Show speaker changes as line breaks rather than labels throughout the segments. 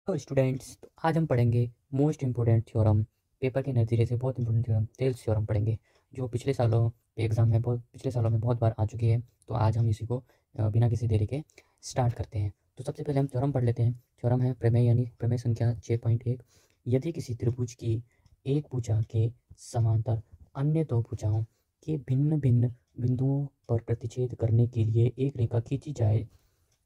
तो स्टूडेंट्स, तो आज हम पढ़ेंगे मोस्ट इम्पोर्टेंट थ्योरम। पेपर के नज़रिए से बहुत इंपॉर्टेंट थ्योरम, थेल्स थ्योरम पढ़ेंगे, जो पिछले सालों के एग्जाम में पिछले सालों में बहुत बार आ चुकी है। तो आज हम इसी को बिना किसी देरी के स्टार्ट करते हैं। तो सबसे पहले हम थ्योरम पढ़ लेते हैं। थ्योरम है प्रमेय, यानी प्रमेय संख्या 6.1। यदि किसी त्रिभुज की एक भुजा के समांतर अन्य दो भुजाओं के भिन्न भिन्न बिंदुओं पर प्रतिच्छेद करने के लिए एक रेखा खींची जाए,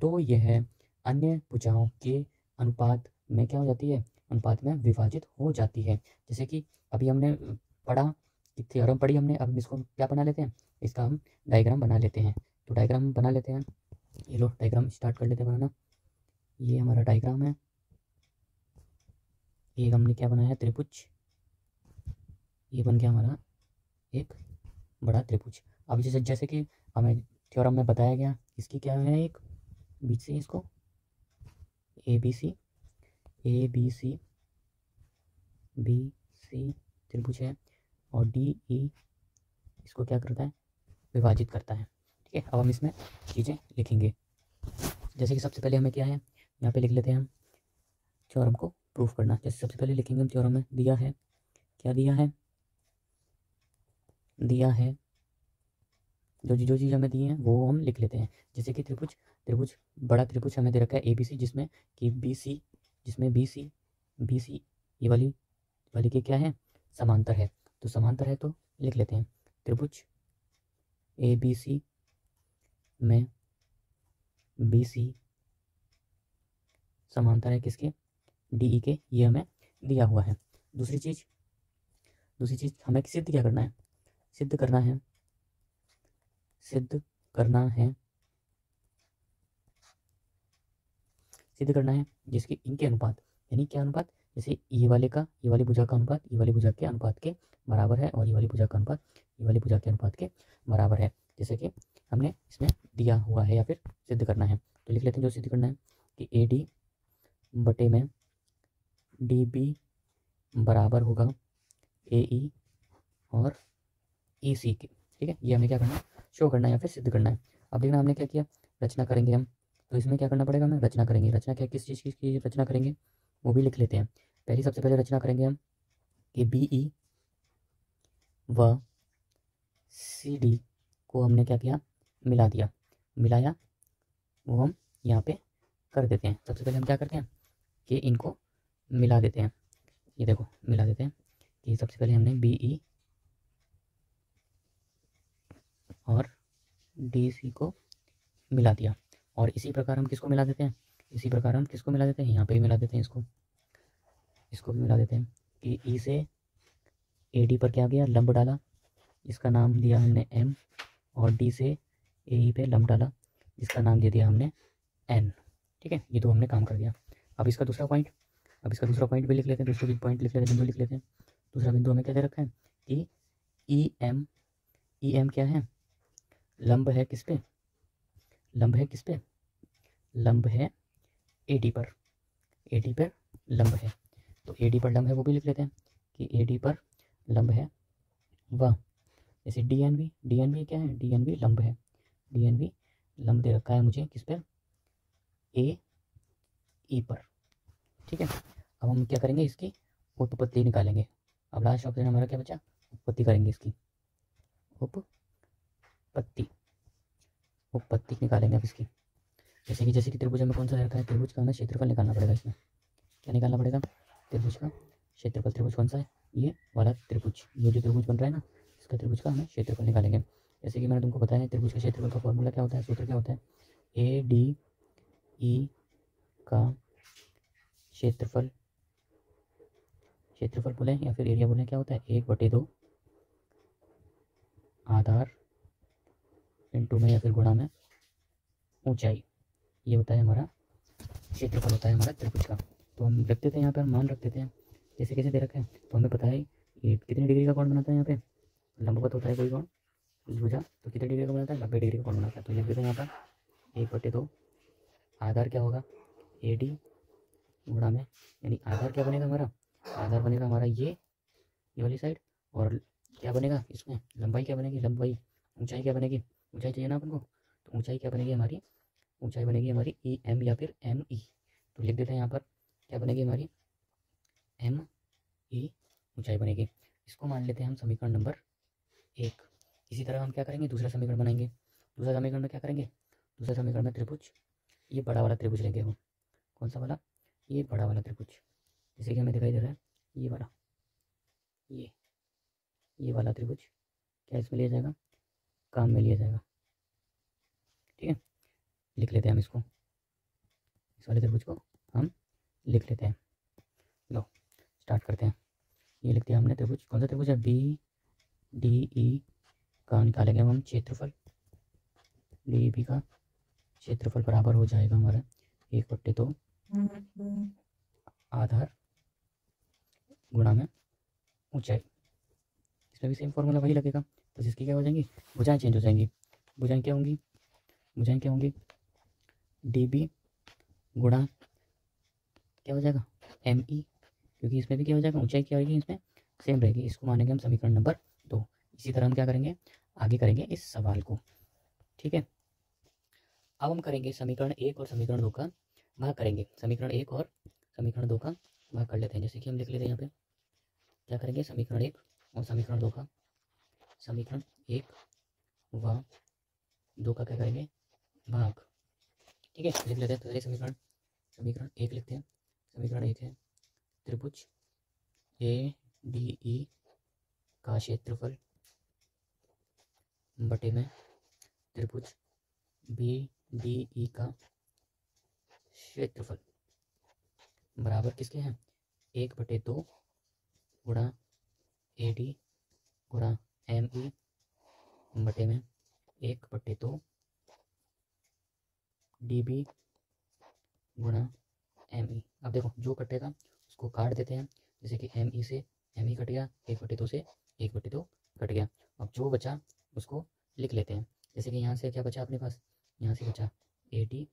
तो यह अन्य भुजाओं के अनुपात में क्या हो जाती है, अनुपात में विभाजित हो जाती है। जैसे कि अभी हमने पढ़ा कि थ्योरम पढ़ी हमने, अब हम इसको क्या बना लेते हैं, इसका हम डायग्राम बना लेते हैं। तो डायग्राम बना लेते हैं। ये लो डायग्राम स्टार्ट कर लेते हैं बनाना। ये हमारा डायग्राम है। ये हमने क्या बनाया, त्रिभुज। ये बन गया हमारा एक बड़ा त्रिभुज। अब जैसे जैसे कि हमें थ्योरम में बताया गया, इसकी क्या है, एक बीच से इसको A B C B C त्रिभुज है, और डी ई इसको क्या करता है, विभाजित करता है। ठीक है, अब हम इसमें चीज़ें लिखेंगे। जैसे कि सबसे पहले हमें क्या है, यहाँ पे लिख लेते हैं हम थ्योरम को प्रूफ करना। जैसे सबसे पहले लिखेंगे हम थ्योरम में दिया है, क्या दिया है, जो चीज़ हमें दी है वो हम लिख लेते हैं। जैसे कि त्रिभुज त्रिभुज बड़ा त्रिभुज हमें दे रखा है ए बी सी, जिसमें कि बी सी ये वाली वाली के क्या है, समांतर है। तो समांतर है तो लिख लेते हैं त्रिभुज ए बी सी में बी सी समांतर है किसके, डी ई के। ये हमें दिया हुआ है। दूसरी चीज़ हमें सिद्ध क्या करना है, सिद्ध करना है सिद्ध करना है सिद्ध करना है जिसकी इनके अनुपात, यानी क्या अनुपात, जैसे ये वाली भुजा का अनुपात ये वाली भुजा के अनुपात के बराबर है, और ये वाली भुजा का अनुपात ये वाली भुजा के अनुपात के बराबर है। जैसे कि हमने इसमें दिया हुआ है, या फिर सिद्ध करना है। तो लिख लेते हैं जो सिद्ध करना है कि ए डी बटे में डी बी बराबर होगा ए ई और ई सी के। ठीक है, ये हमें क्या करना है, शो करना है या फिर सिद्ध करना है। अब देखना हमने क्या किया, रचना करेंगे हम। तो इसमें क्या करना पड़ेगा, हमें रचना करेंगे। रचना क्या, किस चीज़ की रचना करेंगे, वो भी लिख लेते हैं। सबसे पहले रचना करेंगे हम कि बी ई व सी डी को हमने क्या किया, मिला दिया, मिलाया, वो हम यहाँ पे कर देते हैं। सबसे पहले हम क्या करते हैं कि इनको मिला देते हैं। ये देखो मिला देते हैं कि सबसे पहले हमने बी ई और डी सी को मिला दिया, और इसी प्रकार हम किसको मिला देते हैं, यहाँ पे ही मिला देते हैं, इसको भी मिला देते हैं कि ई से ए डी पर क्या गया, लंब डाला, इसका नाम लिया हमने एम, और डी से ए ई पे लंब डाला, इसका नाम दे दिया हमने एन। ठीक है, ये तो हमने काम कर दिया। अब इसका दूसरा पॉइंट भी लिख लेते हैं, दूसरा पॉइंट लिख लेते हैं, बिंदु लिख लेते हैं। दूसरा बिंदु हमें क्या दे रखा है कि ई एम क्या है, लंब है किस पे, लंब है ए डी पर, लंब है। तो ए डी पर लंब है वो भी लिख लेते हैं कि ए डी पर लंब है। वह जैसे डी एन भी क्या है, डी एन भी लंब है, लंब दे रखा है मुझे किस पर, ए ई पर। ठीक है, अब हम क्या करेंगे, इसकी उत्पत्ति निकालेंगे। अब लास्ट ऑप्शन हमारा क्या बचा, उत्पत्ति करेंगे, इसकी उत्पत्ति निकालेंगे अब इसकी। जैसे कि त्रिभुज में कौन सा रहता है, त्रिभुज का हमें क्षेत्रफल निकालना पड़ेगा। इसमें क्या निकालना पड़ेगा, त्रिभुज का क्षेत्रफल। त्रिभुज कौन सा है, ये वाला त्रिभुज, ये जो त्रिभुज बन रहा है ना, इसका त्रिभुज का हमें क्षेत्रफल निकालेंगे। जैसे कि मैंने तुमको बताया त्रिभुज के क्षेत्रफल का फॉर्मूला क्या होता है, सूत्र क्या होता है, ए डी ई का क्षेत्रफल बोले या फिर एरिया बोले, क्या होता है, 1/2 आधार इंटू में या फिर गुणा में ऊंचाई। ये होता है हमारा क्षेत्रफल, होता है हमारा त्रिभुज का। तो हम रख देते हैं यहाँ पर, मान रख देते हैं जैसे कैसे दे रखा है। तो हमें पता है ये कितने डिग्री का कोण बनाता है, यहाँ पे लंबवत होता है कोई कोण भुजा, तो कितने डिग्री का बनाता है, 90 डिग्री का कोण बनाता है। तो लिख देते हैं यहाँ पर 1/2 आधार क्या होगा, ए डी गुणा में, यानी आधार क्या बनेगा हमारा, आधार बनेगा हमारा ये वाली साइड, और क्या बनेगा इसमें, लंबाई क्या बनेगी, ऊंचाई क्या बनेगी, ऊंचाई चाहिए ना अपन को, तो ऊंचाई क्या बनेगी हमारी, ऊंचाई बनेगी हमारी ई एम या फिर एम ई। तो लिख देते हैं यहाँ पर क्या बनेगी हमारी, एम ई ऊंचाई बनेगी। इसको मान लेते हैं हम समीकरण नंबर 1। इसी तरह हम क्या करेंगे, दूसरा समीकरण बनाएंगे। दूसरा समीकरण में क्या करेंगे, दूसरा समीकरण में त्रिभुज, ये बड़ा वाला त्रिभुज लेंगे हम। कौन सा वाला, ये बड़ा वाला त्रिभुज, जैसे कि हमें दिखाई दे रहा है ये वाला, ये वाला त्रिभुज क्या इसमें लिया जाएगा, काम में लिया जाएगा। ठीक है, लिख लेते हैं हम इसको, इस वाले त्रिभुज को हम लिख लेते हैं। लो स्टार्ट करते हैं। ये लिख दिया हमने त्रिभुज, कौन सा त्रिभुज है, बी डी ई का निकालेंगे हम क्षेत्रफल। डी बी का क्षेत्रफल बराबर हो जाएगा हमारा 1/2 आधार गुणा में ऊंचाई। इसमें भी सेम फॉर्मूला वही लगेगा, तो इसकी क्या हो जाएंगी, भुजाएं चेंज हो जाएंगी। भुजाएं क्या होंगी, भुजाएं क्या होंगी, डी बी गुणा क्या हो जाएगा, एम ई, क्योंकि इसमें भी क्या हो जाएगा, ऊंचाई क्या होगी इसमें सेम रहेगी। इसको मानेंगे हम समीकरण नंबर 2। इसी तरह हम क्या करेंगे, आगे करेंगे इस सवाल को। ठीक है, अब हम करेंगे समीकरण 1 और समीकरण 2 का भाग करेंगे। समीकरण 1 और समीकरण 2 का भाग कर लेते हैं। जैसे कि हम लिख लेते हैं यहाँ पे, क्या करेंगे, समीकरण 1 और समीकरण 2 का, समीकरण 1 व 2 का क्या करेंगे, भाग। ठीक है, लिख लेते हैं। पहले समीकरण, समीकरण 1 लिखते हैं। समीकरण 1 है त्रिभुज ए डी ई का क्षेत्रफल बटे में त्रिभुज बी डी ई का क्षेत्रफल बराबर किसके हैं, 1/2 गुणा ए डी गुणा एम ई बटे में 1/2 डी बी गुणा एम ई। अब देखो जो कटेगा उसको काट देते हैं, जैसे कि एम ई से एम ई कट गया, 1/2 से 1/2 कट गया। अब जो बचा उसको लिख लेते हैं। जैसे कि यहाँ से क्या बचा अपने पास, यहाँ से बचा ए डी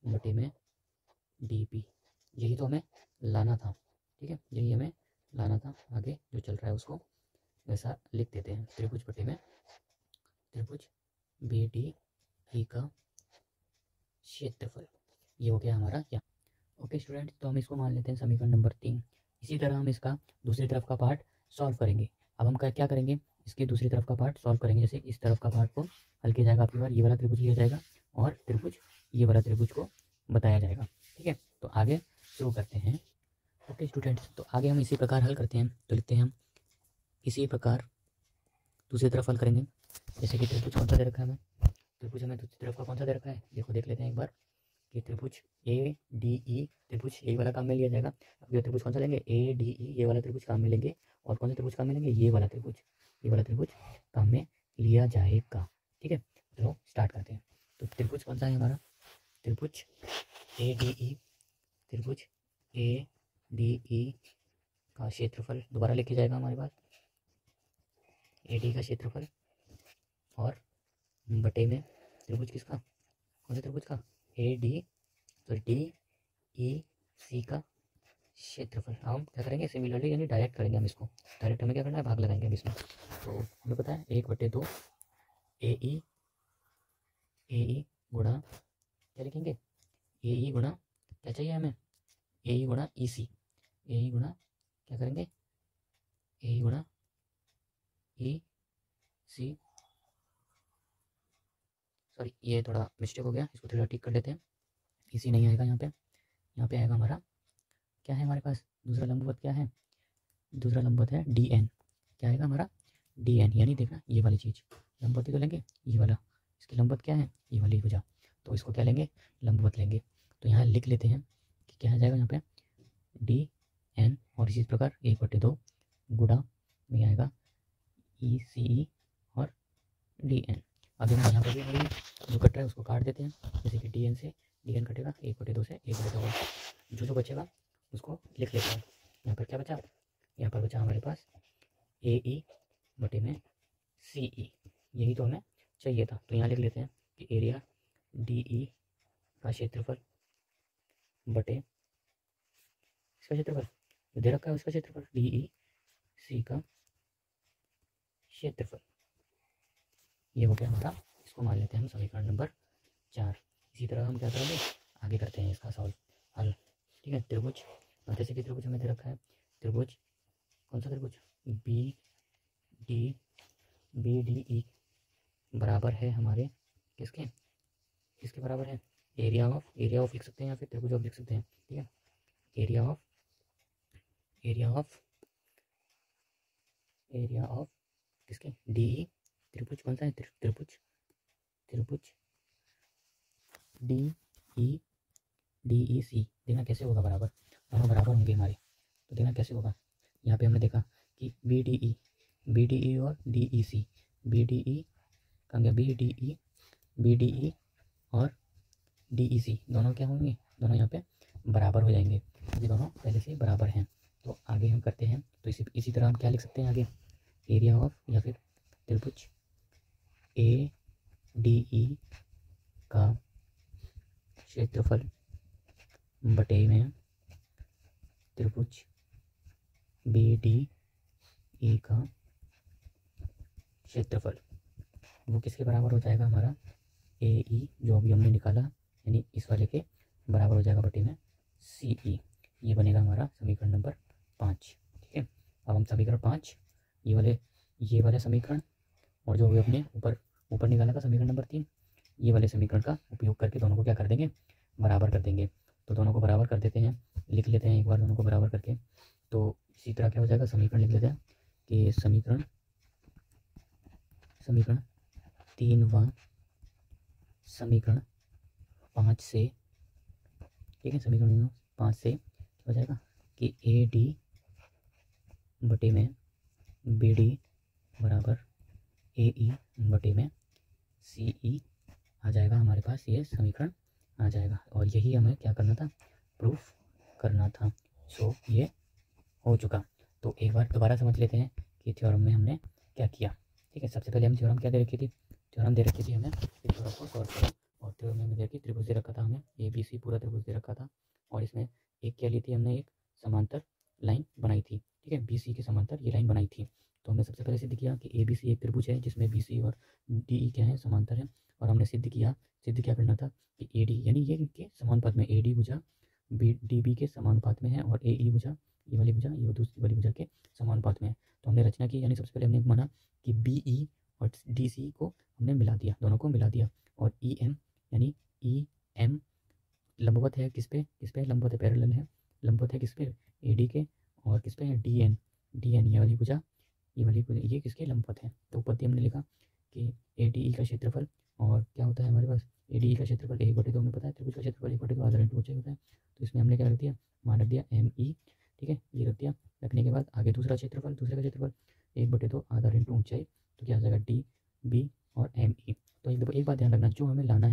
बटे में डी पी, यही तो हमें लाना था। ठीक है, यही हमें लाना था। आगे जो चल रहा है उसको वैसा लिख देते हैं, त्रिभुज बटे में त्रिभुज बी डी ई का क्षेत्रफल, ये हो गया हमारा क्या। ओके स्टूडेंट, तो हम इसको मान लेते हैं समीकरण नंबर 3। इसी तरह हम इसका दूसरी तरफ का पार्ट सॉल्व करेंगे। अब हम क्या करेंगे, इसकी दूसरी तरफ का पार्ट सॉल्व करेंगे। जैसे इस तरफ का पार्ट को हल किया जाएगा, आपकी बार ये वाला त्रिभुज लिया जाएगा और त्रिभुज ये वाला त्रिभुज को बताया जाएगा। ठीक है, तो आगे शुरू करते हैं। ओके स्टूडेंट्स, तो आगे हम इसी प्रकार हल करते हैं। तो लिखते हैं हम इसी प्रकार दूसरी तरफ हल करेंगे। जैसे कि त्रिभुज कौन सा दे रखा है हमें, त्रिभुज हमें दूसरी तरफ का कौन सा दे रखा है, देखो देख लेते हैं एक बार कि त्रिभुज ए डी ई, त्रिभुज ए वाला काम में लिया जाएगा। अब ये त्रिभुज कौन सा लेंगे, ए डी ई, ये वाला त्रिभुज काम में लेंगे। और कौन सा त्रिभुज काम में लेंगे, ये वाला त्रिभुज, ये वाला त्रिभुज काम में लिया जाएगा। ठीक है, चलो स्टार्ट करते हैं। तो त्रिभुज कौन सा है हमारा, त्रिभुज ए डी ई, त्रिभुज ए डी ई का क्षेत्रफल दोबारा लिखा जाएगा हमारे पास, ए डी का क्षेत्रफल और बटे में त्रिभुज किसका, कौन सा त्रिभुज का, ए डी, तो डी ई सी का क्षेत्रफल। हम क्या करेंगे, सिमिलरली यानी डायरेक्ट करेंगे हम इसको। डायरेक्ट हमें क्या करना है, भाग लगाएंगे हम इसमें। तो हमें पता है 1/2 ए ई गुणा क्या लिखेंगे, ए ई गुणा क्या चाहिए हमें, ए ई गुणा ई सी, ए ई गुणा क्या करेंगे, ए ई गुणा ई सी, सॉरी ये थोड़ा मिस्टेक हो गया, इसको थोड़ा ठीक कर लेते हैं। इसी नहीं आएगा यहाँ पे आएगा हमारा क्या है, हमारे पास दूसरा लंबवत क्या है, दूसरा लंबवत है डी एन। क्या आएगा हमारा, डी एन, यानी देखना ये वाली चीज़ लंबवत ही तो लेंगे, ये वाला, इसकी लंबवत क्या है, ये वाली भुजा, तो इसको क्या लेंगे, लंबवत लेंगे। तो यहाँ लिख लेते हैं कि क्या आ जाएगा यहाँ पे डी एन, और इसी प्रकार 1/2 गुणा में आएगा ई सी ई और डी एन। अब यहाँ पर भी हमारी जो कट रहा है उसको काट देते हैं। जैसे कि डी एन से डी एन कटेगा, 1/2 से 1/2, जो बचेगा उसको लिख लेते हैं। यहाँ पर क्या बचा, यहाँ पर बचा हमारे पास ए ई बटे में सी ई, यही तो हमें चाहिए था। तो यहाँ लिख लेते हैं कि एरिया डी ई का क्षेत्रफल बटे इसका क्षेत्रफल जो दे रखा है उसका क्षेत्रफल, डी ई सी का क्षेत्रफल, ये हो गया हमारा। इसको मान लेते हैं हम समीकरण नंबर 4। इसी तरह हम क्या करेंगे, आगे करते हैं इसका सॉल्व हल। ठीक है। त्रिभुज जैसे कि त्रिभुज हमें दे रखा है, त्रिभुज कौन सा त्रिभुज, बी डी ई बराबर है हमारे किसके, किसके बराबर है, एरिया ऑफ लिख सकते हैं या फिर त्रिभुज ऑफ लिख सकते हैं। ठीक है, एरिया ऑफ किसके, डी ई, त्रिभुज कौन सा है, त्रिभुज डी ई सी। देखना कैसे होगा बराबर, दोनों बराबर होंगे हमारे, तो देखना कैसे होगा। यहाँ पे हमने देखा कि बी डी ई और डी ई सी, बी डी ई कहाँ गया, बी डी ई और डी ई सी दोनों क्या होंगे, दोनों यहाँ पे बराबर हो जाएंगे, ये दोनों पहले से बराबर हैं। तो आगे हम करते हैं, तो इसी तरह हम क्या लिख सकते हैं आगे, एरिया ऑफ या फिर त्रिभुज ए डी ई का क्षेत्रफल बटे में त्रिभुज बी डी ई का क्षेत्रफल, वो किसके बराबर हो जाएगा, हमारा ए ई जो अभी हमने निकाला, यानी इस वाले के बराबर हो जाएगा बटे में सी ई। ये बनेगा हमारा समीकरण नंबर 5। ठीक है, अब हम समीकरण 5 ये वाले समीकरण और जो भी अपने ऊपर निकाला था समीकरण नंबर 3, ये वाले समीकरण का उपयोग करके दोनों को क्या कर देंगे, बराबर कर देंगे। तो दोनों को बराबर कर देते हैं, लिख लेते हैं एक बार दोनों को बराबर करके। तो इसी तरह क्या हो जाएगा, समीकरण लिख लेते हैं कि समीकरण 3 समीकरण 5 से, ठीक है, समीकरण 5 से क्या हो जाएगा कि ए डी बटे में बी डी बराबर ए ई बटे में सी ई आ जाएगा, हमारे पास ये समीकरण आ जाएगा। और यही हमें क्या करना था, प्रूफ करना था। सो ये हो चुका। तो एक बार दोबारा समझ लेते हैं कि थ्योरम में हमने क्या किया। ठीक है, सबसे पहले हम थ्योरम क्या दे रखी थी, थ्योरम दे रखी थी हमें थ्योरम को सॉल्व करो, और थ्योरम में दे रखी त्रिभुज दे रखा था हमें, ए बी सी पूरा त्रिभुज दे रखा था, और इसमें एक क्या ली थी हमने, एक समांतर लाइन बनाई थी। ठीक है, बी सी के समांतर ये लाइन बनाई थी। तो हमने सबसे पहले सिद्ध किया कि ए बी सी एक त्रिभुज है जिसमें बी सी और डी ई क्या है, समांतर है। और हमने सिद्ध क्या करना था कि ए डी यानी ये इनके समानुपात में, ए डी भुजा बी डी बी के समानुपात में है, और ए ई भुजा ये वाली भुजा ये दूसरी वाली भुजा के समानुपात में है। तो हमने रचना की, यानी सबसे पहले हमने माना कि बी ई और डी सी को हमने मिला दिया, दोनों को मिला दिया। और ई एम यानी ई एम लंबवत है किस पे लंबवत है, पैरेलल है, लंबवत है किस पे, ए डी के, और किस पे है, डी एन ये वाली भुजा ये किसके लंबवत है। तो ऊपर हमने लिखा कि ए डी ई का क्षेत्रफल, और क्या होता है हमारे पास, ए डी ई का क्षेत्रफल 1/2 हमें पता है, त्रिभुज का क्षेत्रफल 1/2 आधा इंटू ऊंचाई होता है। तो इसमें हमने क्या रख दिया, मान रख दिया एम ई। ठीक है, ये रख दिया, रखने के बाद आगे दूसरे का क्षेत्रफल 1/2 आधा इंटू ऊंचाई, तो क्या आ जाएगा डी बी और एम ई। तो एक बात ध्यान रखना, जो हमें लाना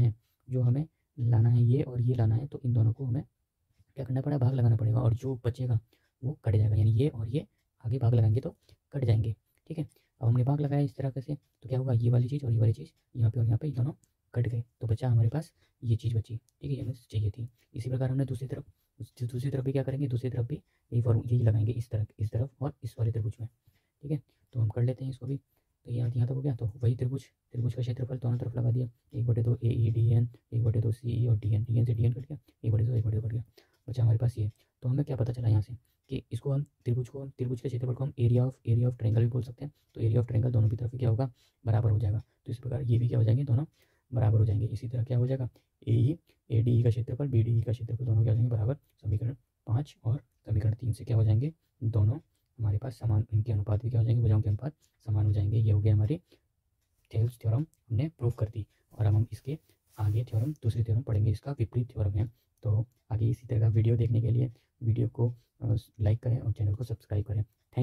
है ये और ये लाना है, तो इन दोनों को हमें क्या करना पड़ेगा, भाग लगाना पड़ेगा, और जो बचेगा वो कट जाएगा, यानी ये और ये आगे भाग लगाएंगे तो कट जाएंगे। ठीक है, अब हमने भाग लगाया इस तरह से, तो क्या होगा, ये वाली चीज़ और ये वाली चीज़ यहाँ पे और यहाँ पे दोनों कट गए, तो बचा हमारे पास ये चीज़ बची। ठीक है, ये हमें चाहिए थी। इसी प्रकार हमने दूसरी तरफ भी क्या करेंगे, दूसरी तरफ भी यही लगाएंगे, इस तरफ और इस वाले त्रिभुज में। ठीक है, तो हम कर लेते हैं इसको भी। तो यहाँ तक हो गया, तो वही त्रिभुज का क्षेत्रफल दोनों तरफ लगा दिया, 1/2 ए ई डी एन, 1/2 सी ई और डी एन से डी एन कट गया, 1/2 कट गया, बचा हमारे पास ये। तो हमें क्या पता चला यहाँ से कि इसको हम त्रिभुज के क्षेत्रफल को हम एरिया ऑफ ट्रायंगल भी बोल सकते हैं। तो एरिया ऑफ ट्रायंगल दोनों की तरफ क्या होगा, बराबर हो जाएगा। तो इस प्रकार ये भी क्या हो जाएंगे, दोनों बराबर हो जाएंगे। इसी तरह क्या हो जाएगा, ए डी ई का क्षेत्रफल बी डी ई का क्षेत्रफल दोनों क्या हो जाएंगे बराबर। समीकरण 5 और समीकरण 3 से क्या हो जाएंगे, दोनों हमारे पास समान, इनके अनुपात भी क्या हो जाएंगे, भुजाओं के अनुपात समान हो जाएंगे। ये हो गया हमारी थेल्स थ्योरम, हमने प्रूव कर दी। और अब हम इसके आगे दूसरी थ्योरम पढ़ेंगे, इसका विपरीत थ्योरम है। तो आगे इसी तरह का वीडियो देखने के लिए वीडियो को लाइक करें और चैनल को सब्सक्राइब करें। थैंक